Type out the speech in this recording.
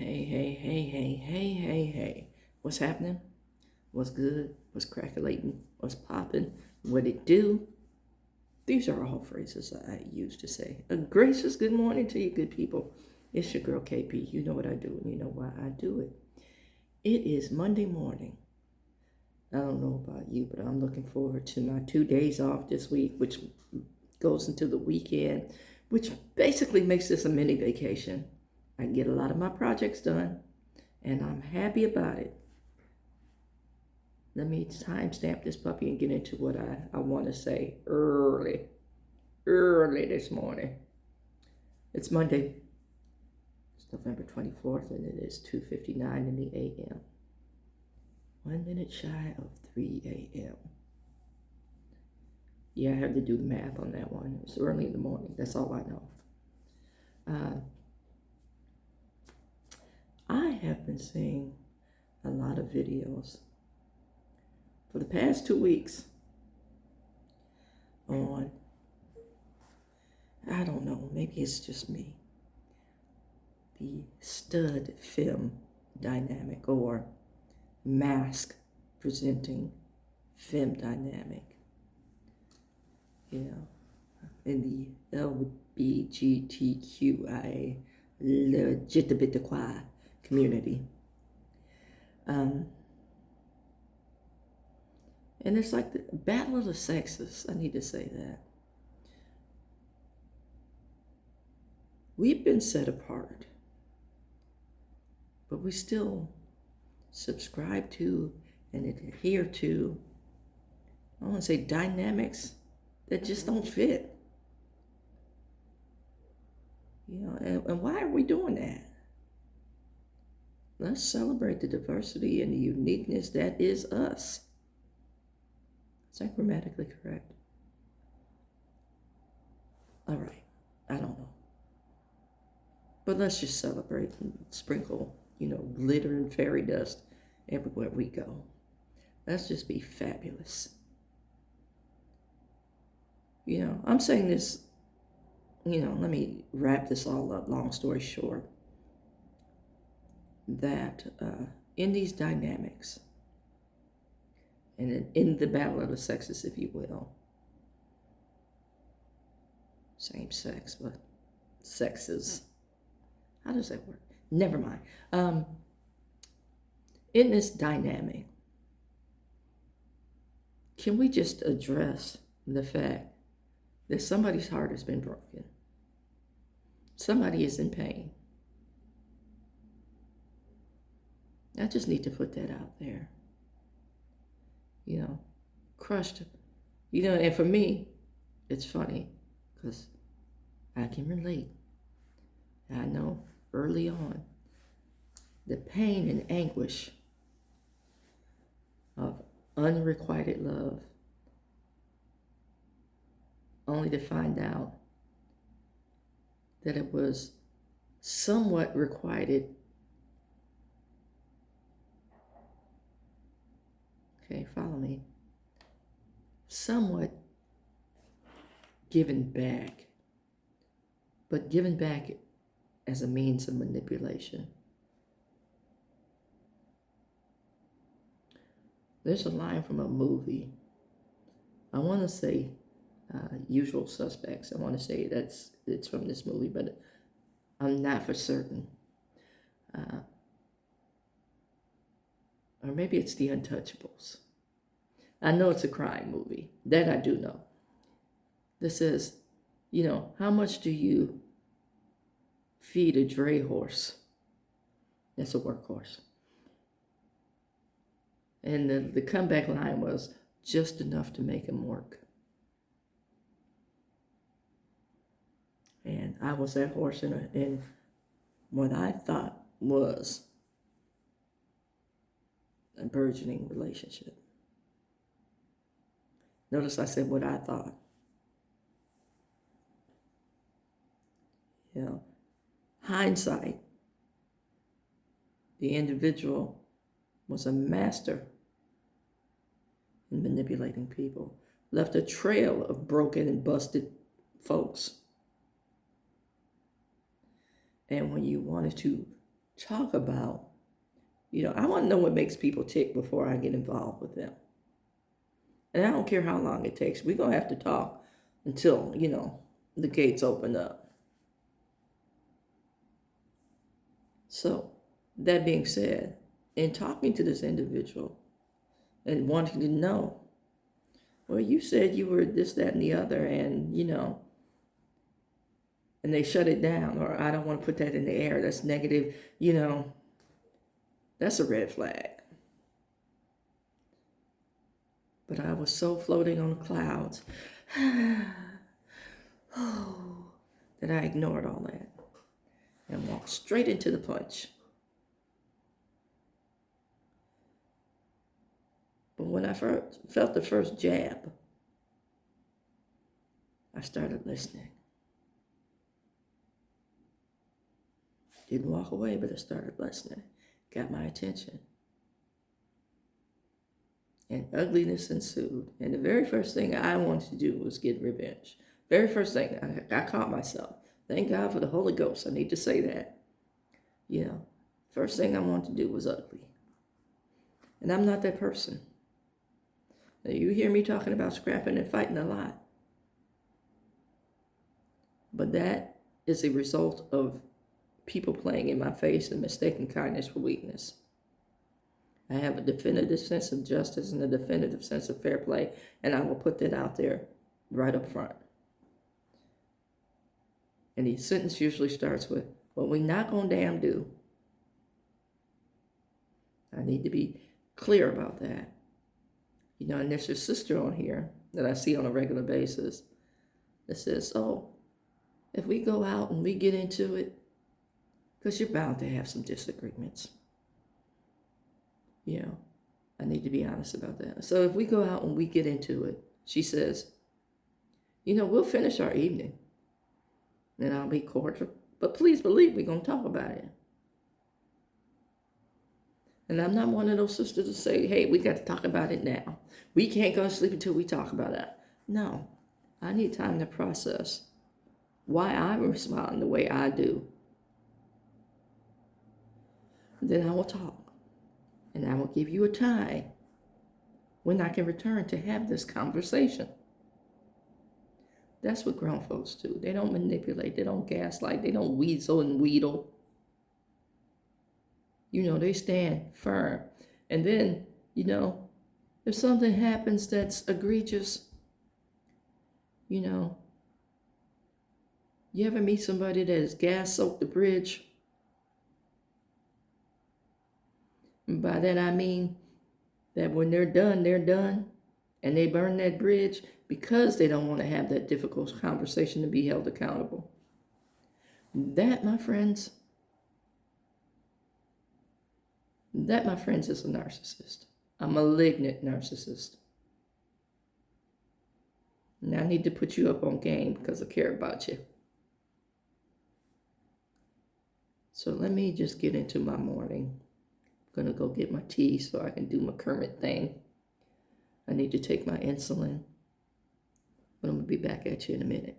Hey, hey, hey, hey, hey, hey, hey. What's happening? What's good? What's crackling? What's popping? What it do? These are all phrases I use to say a gracious good morning to you good people. It's your girl KP. You know what I do and you know why I do it. It is Monday morning. I don't know about you, but I'm looking forward to my 2 days off this week, which goes into the weekend, which basically makes this a mini vacation. I can get a lot of my projects done, and I'm happy about it. Let me timestamp this puppy and get into what I want to say early this morning. It's Monday. It's November 24th, and it is 2:59 in the a.m. 1 minute shy of 3 a.m. Yeah, I had to do the math on that one. It's early in the morning. That's all I know. I have been seeing a lot of videos for the past 2 weeks on, I don't know, maybe it's just me, the stud femme dynamic or mask presenting femme dynamic. You know, in the LGBTQIA legitimate community. And it's like the battle of the sexes. I need to say that. We've been set apart, but we still subscribe to and adhere to, I want to say, dynamics that just don't fit. You know, and why are we doing that? Let's celebrate the diversity and the uniqueness that is us. Is that grammatically correct? All right, I don't know. But let's just celebrate and sprinkle, glitter and fairy dust everywhere we go. Let's just be fabulous. I'm saying this, let me wrap this all up, long story short, that in these dynamics, and in the battle of the sexes, if you will, same sex, but sexes, how does that work? Never mind. In this dynamic, can we just address the fact that somebody's heart has been broken? Somebody is in pain. I just need to put that out there. Crushed. And for me, it's funny because I can relate. I know early on the pain and anguish of unrequited love, only to find out that it was somewhat requited. Okay, follow me. Somewhat given back, but given back as a means of manipulation. There's a line from a movie. I want to say Usual Suspects. I want to say it's from this movie, but I'm not for certain. Or maybe it's The Untouchables. I know it's a crime movie. That I do know. This says, how much do you feed a dray horse? That's a workhorse. And the comeback line was just enough to make him work. And I was that horse in what I thought was a burgeoning relationship. Notice I said what I thought. Hindsight, the individual was a master in manipulating people, left a trail of broken and busted folks. And when you wanted to talk about, I want to know what makes people tick before I get involved with them. And I don't care how long it takes. We're going to have to talk until, the gates open up. So, that being said, in talking to this individual and wanting to know, well, you said you were this, that, and the other, and, and they shut it down, or I don't want to put that in the air. That's negative, that's a red flag. But I was so floating on the clouds that I ignored all that and walked straight into the punch. But when I first felt the first jab, I started listening. Didn't walk away, but I started listening. Got my attention. And ugliness ensued. And the very first thing I wanted to do was get revenge. Very first thing, I caught myself. Thank God for the Holy Ghost. I need to say that. First thing I wanted to do was ugly. And I'm not that person. Now, you hear me talking about scrapping and fighting a lot. But that is a result of people playing in my face and mistaking kindness for weakness. I have a definitive sense of justice and a definitive sense of fair play, and I will put that out there right up front. And the sentence usually starts with, what we not gonna damn do. I need to be clear about that. And there's your sister on here that I see on a regular basis that says, oh, if we go out and we get into it, because you're bound to have some disagreements. I need to be honest about that. So if we go out and we get into it, she says, we'll finish our evening. And I'll be cordial. But please believe we're going to talk about it. And I'm not one of those sisters to say, hey, we got to talk about it now. We can't go to sleep until we talk about it. No, I need time to process why I respond the way I do. Then I will talk. And I will give you a time when I can return to have this conversation. That's what grown folks do. They don't manipulate. They don't gaslight. They don't weasel and wheedle. They stand firm. And then, if something happens that's egregious, you ever meet somebody that has gas-soaked the bridge? And by that I mean that when they're done, and they burn that bridge because they don't want to have that difficult conversation to be held accountable. That, my friends, is a narcissist, a malignant narcissist. And I need to put you up on game because I care about you. So let me just get into my morning. I'm going to go get my tea so I can do my Kermit thing. I need to take my insulin. But I'm going to be back at you in a minute.